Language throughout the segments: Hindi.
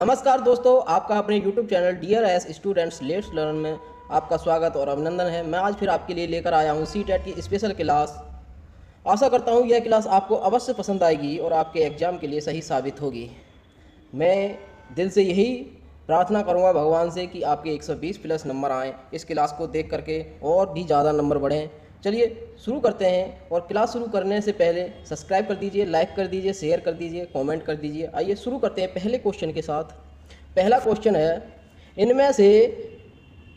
नमस्कार दोस्तों, आपका अपने YouTube channel dear S students let's learn में आपका स्वागत और अभिनंदन है। मैं आज फिर आपके लिए लेकर आया हूँ CTET की स्पेशल क्लास। आशा करता हूँ यह क्लास आपको अवश्य पसंद आएगी और आपके एग्ज़ाम के लिए सही साबित होगी। मैं दिल से यही प्रार्थना करूँगा भगवान से कि आपके 120 प्लस नंबर आएँ, इस क्लास को देख करके और भी ज़्यादा नंबर बढ़ें। चलिए शुरू करते हैं। और क्लास शुरू करने से पहले सब्सक्राइब कर दीजिए, लाइक कर दीजिए, शेयर कर दीजिए, कमेंट कर दीजिए। आइए शुरू करते हैं पहले क्वेश्चन के साथ। पहला क्वेश्चन है, इनमें से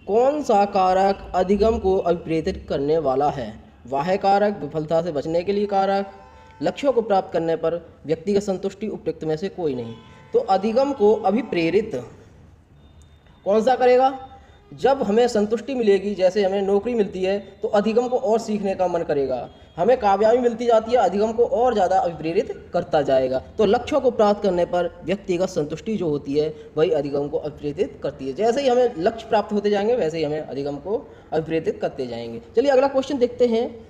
कौन सा कारक अधिगम को अभिप्रेरित करने वाला है? बाह्य कारक, विफलता से बचने के लिए कारक, लक्ष्यों को प्राप्त करने पर व्यक्तिगत संतुष्टि, उपयुक्त में से कोई नहीं। तो अधिगम को अभिप्रेरित कौन सा करेगा? जब हमें संतुष्टि मिलेगी, जैसे हमें नौकरी मिलती है तो अधिगम को और सीखने का मन करेगा। हमें कामयाबी मिलती जाती है, अधिगम को और ज़्यादा अभिप्रेरित करता जाएगा। तो लक्ष्यों को प्राप्त करने पर व्यक्तिगत संतुष्टि जो होती है वही अधिगम को अभिप्रेरित करती है। जैसे ही हमें लक्ष्य प्राप्त होते जाएंगे वैसे ही हमें अधिगम को अभिप्रेरित करते जाएंगे। चलिए अगला क्वेश्चन देखते हैं।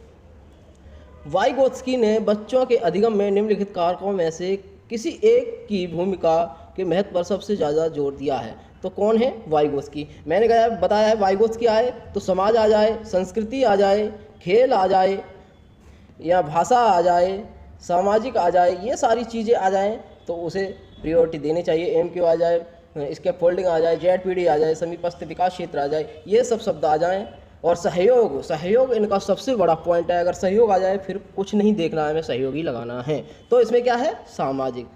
वाइगोत्स्की ने बच्चों के अधिगम में निम्नलिखित कारकों में से किसी एक की भूमिका के महत्व पर सबसे ज़्यादा जोर दिया है? तो कौन है? वाइगोत्स्की। मैंने बताया है वाइगोत्स्की आए तो समाज आ जाए, संस्कृति आ जाए, खेल आ जाए, या भाषा आ जाए, सामाजिक आ जाए, ये सारी चीज़ें आ जाएं तो उसे प्रायोरिटी देनी चाहिए। MQ आ जाए, इसके फोल्डिंग आ जाए, ZPD आ जाए, समीपस्थ विकास क्षेत्र आ जाए, ये सब शब्द आ जाएं। और सहयोग इनका सबसे बड़ा पॉइंट है। अगर सहयोग आ जाए फिर कुछ नहीं देखना है, हमें सहयोग ही लगाना है। तो इसमें क्या है? सामाजिक,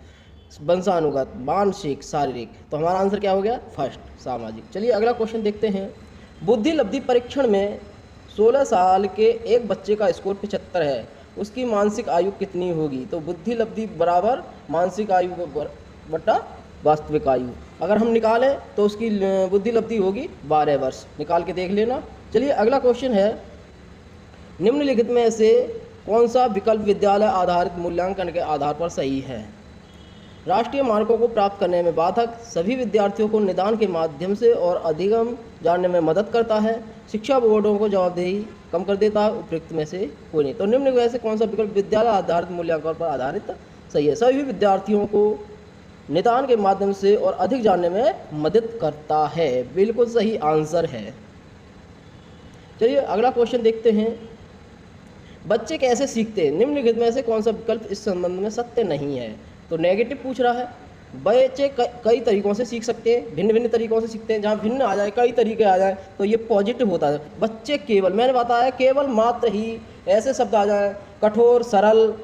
वंशानुगत, मानसिक, शारीरिक। तो हमारा आंसर क्या हो गया? फर्स्ट, सामाजिक। चलिए अगला क्वेश्चन देखते हैं। बुद्धि लब्धि परीक्षण में 16 साल के एक बच्चे का स्कोर 75 है, उसकी मानसिक आयु कितनी होगी? तो बुद्धि लब्धि बराबर मानसिक आयु बटा वास्तविक आयु। अगर हम निकालें तो उसकी बुद्धि लब्धि होगी 12 वर्ष। निकाल के देख लेना। चलिए अगला क्वेश्चन है, निम्नलिखित में से कौन सा विकल्प विद्यालय आधारित मूल्यांकन के आधार पर सही है? राष्ट्रीय मानकों को प्राप्त करने में बाधक, सभी विद्यार्थियों को निदान के माध्यम से और अधिगम जानने में मदद करता है, शिक्षा बोर्डों को जवाबदेही कम कर देता है, उपयुक्त में से कोई नहीं। तो निम्न में से कौन सा विकल्प विद्यालय आधारित मूल्यांकन पर आधारित सही है? सभी विद्यार्थियों को निदान के माध्यम से और अधिक जानने में मदद करता है, बिल्कुल सही आंसर है। चलिए अगला क्वेश्चन देखते हैं। बच्चे कैसे सीखते हैं? निम्नलिखित में से कौन सा विकल्प इस संबंध में सत्य नहीं है? तो नेगेटिव पूछ रहा है। बच्चे कई तरीकों से सीख सकते हैं, भिन्न भिन्न तरीकों से सीखते हैं। जहाँ भिन्न आ जाए, कई तरीके आ जाए तो ये पॉजिटिव होता है। बच्चे केवल, मैंने बताया केवल मात्र ही ऐसे शब्द आ जाए, कठोर, सरल,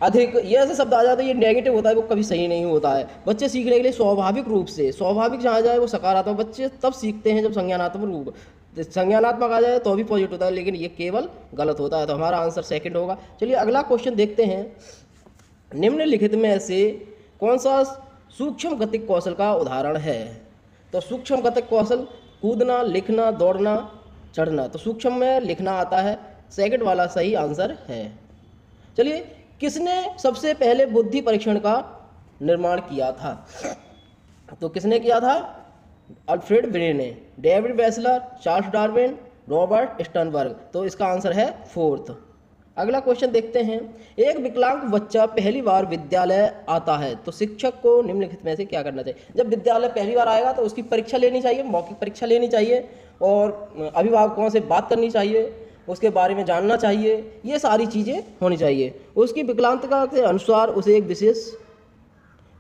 अधिक, ये ऐसे शब्द आ जाते हैं, ये नेगेटिव होता है, वो कभी सही नहीं होता है। बच्चे सीखने के लिए स्वाभाविक रूप से, स्वाभाविक जहाँ जाए वो सकारात्मक, बच्चे तब सीखते हैं जब संज्ञानात्मक रूप, संज्ञानात्मक आ जाए तो भी पॉजिटिव होता है, लेकिन ये केवल गलत होता है। तो हमारा आंसर सेकंड होगा। चलिए अगला क्वेश्चन देखते हैं। निम्नलिखित में से कौन सा सूक्ष्म गतिक कौशल का उदाहरण है? तो सूक्ष्म गतिक कौशल कूदना, लिखना, दौड़ना, चढ़ना। तो सूक्ष्म में लिखना आता है, सेकंड वाला सही आंसर है। चलिए, किसने सबसे पहले बुद्धि परीक्षण का निर्माण किया था? तो किसने किया था? अल्फ्रेड ब्रे ने, David Wechsler, Charles Darwin, Robert Sternberg. तो इसका आंसर है फोर्थ। अगला क्वेश्चन देखते हैं। एक विकलांग बच्चा पहली बार विद्यालय आता है तो शिक्षक को निम्नलिखित में से क्या करना चाहिए? जब विद्यालय पहली बार आएगा तो उसकी परीक्षा लेनी चाहिए, मौखिक परीक्षा लेनी चाहिए, और अभिभावकों से बात करनी चाहिए, उसके बारे में जानना चाहिए, ये सारी चीज़ें होनी चाहिए। उसकी विकलांगता के अनुसार उसे एक विशेष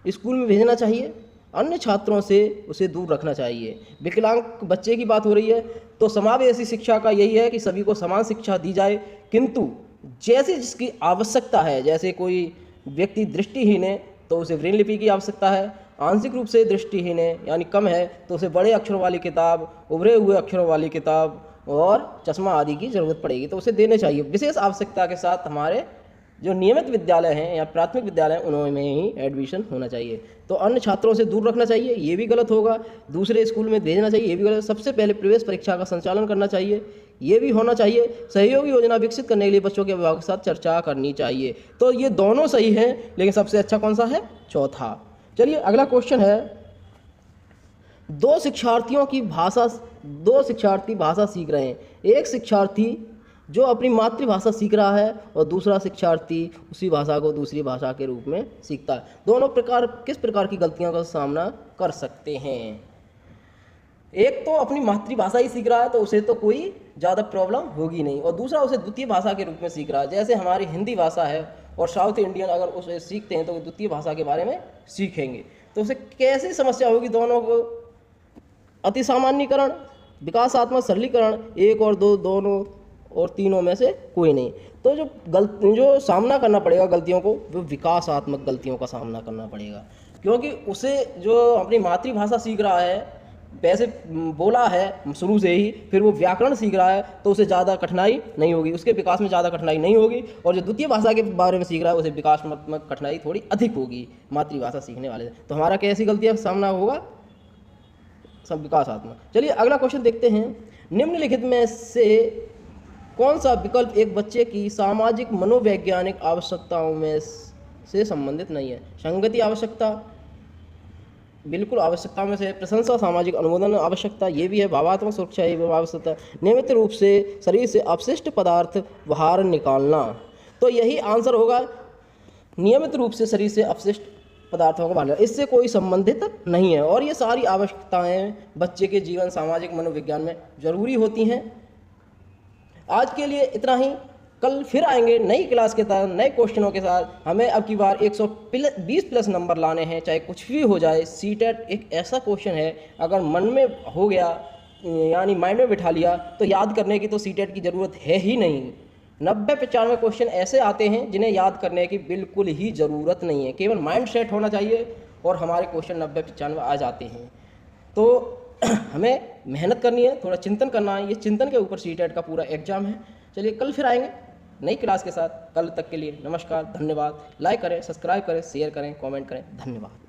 स्कूल में भेजना चाहिए, अन्य छात्रों से उसे दूर रखना चाहिए। विकलांग बच्चे की बात हो रही है तो समावेशी शिक्षा का यही है कि सभी को समान शिक्षा दी जाए, किंतु जैसे जिसकी आवश्यकता है, जैसे कोई व्यक्ति दृष्टिहीन है तो उसे ब्रेन लिपि की आवश्यकता है, आंशिक रूप से दृष्टिहीन है यानी कम है तो उसे बड़े अक्षरों वाली किताब, उभरे हुए अक्षरों वाली किताब और चश्मा आदि की ज़रूरत पड़ेगी, तो उसे देने चाहिए। विशेष आवश्यकता के साथ हमारे जो नियमित विद्यालय हैं या प्राथमिक विद्यालय हैं उनमें ही एडमिशन होना चाहिए। तो अन्य छात्रों से दूर रखना चाहिए, ये भी गलत होगा। दूसरे स्कूल में भेजना चाहिए, ये भी गलत। सबसे पहले प्रवेश परीक्षा का संचालन करना चाहिए, ये भी होना चाहिए। सहयोगी योजना विकसित करने के लिए बच्चों के अभिभावक के साथ चर्चा करनी चाहिए। तो ये दोनों सही हैं, लेकिन सबसे अच्छा कौन सा है? चौथा। चलिए अगला क्वेश्चन है। दो शिक्षार्थी भाषा सीख रहे हैं। एक शिक्षार्थी जो अपनी मातृभाषा सीख रहा है और दूसरा शिक्षार्थी उसी भाषा को दूसरी भाषा के रूप में सीखता है। दोनों प्रकार किस प्रकार की गलतियों का सामना कर सकते हैं? एक तो अपनी मातृभाषा ही सीख रहा है तो उसे तो कोई ज़्यादा प्रॉब्लम होगी नहीं, और दूसरा उसे द्वितीय भाषा के रूप में सीख रहा है। जैसे हमारी हिंदी भाषा है और साउथ इंडियन अगर उसे सीखते हैं तो वो द्वितीय भाषा के बारे में सीखेंगे, तो उसे कैसी समस्या होगी? दोनों को अति सामान्यीकरण, विकासात्मक सरलीकरण, एक और दो, दोनों और तीनों में से कोई नहीं। तो जो सामना करना पड़ेगा गलतियों को, वो विकासात्मक गलतियों का सामना करना पड़ेगा, क्योंकि उसे जो अपनी मातृभाषा सीख रहा है, वैसे बोला है शुरू से ही, फिर वो व्याकरण सीख रहा है तो उसे ज़्यादा कठिनाई नहीं होगी, उसके विकास में ज़्यादा कठिनाई नहीं होगी। और जो द्वितीय भाषा के बारे में सीख रहा है उसे विकासात्मक कठिनाई थोड़ी अधिक होगी मातृभाषा सीखने वाले से। तो हमारा कैसी गलतियाँ का सामना होगा? सब विकासात्मक। चलिए अगला क्वेश्चन देखते हैं। निम्नलिखित में से कौन सा विकल्प एक बच्चे की सामाजिक मनोवैज्ञानिक आवश्यकताओं में से संबंधित नहीं है? संगति आवश्यकता बिल्कुल आवश्यकता में से, प्रशंसा, सामाजिक अनुमोदन आवश्यकता ये भी है, भावात्मक सुरक्षा ये भी आवश्यकता, नियमित रूप से शरीर से अपशिष्ट पदार्थ बाहर निकालना। तो यही आंसर होगा, नियमित रूप से शरीर से अपशिष्ट पदार्थों को बाहर, इससे कोई संबंधित नहीं है। और ये सारी आवश्यकताएं बच्चे के जीवन सामाजिक मनोविज्ञान में जरूरी होती हैं। आज के लिए इतना ही, कल फिर आएंगे नई क्लास के साथ नए क्वेश्चनों के साथ। हमें अब की बार 120+ नंबर लाने हैं, चाहे कुछ भी हो जाए। सीटेट एक ऐसा क्वेश्चन है, अगर मन में हो गया यानी माइंड में बिठा लिया तो याद करने की तो सीटेट की ज़रूरत है ही नहीं। 90-95 क्वेश्चन ऐसे आते हैं जिन्हें याद करने की बिल्कुल ही ज़रूरत नहीं है, केवल माइंड सेट होना चाहिए और हमारे क्वेश्चन 90-95 आ जाते हैं। तो हमें मेहनत करनी है, थोड़ा चिंतन करना है, ये चिंतन के ऊपर सीटेट का पूरा एग्जाम है। चलिए कल फिर आएंगे नई क्लास के साथ। कल तक के लिए नमस्कार, धन्यवाद। लाइक करें, सब्सक्राइब करें, शेयर करें, कमेंट करें। धन्यवाद।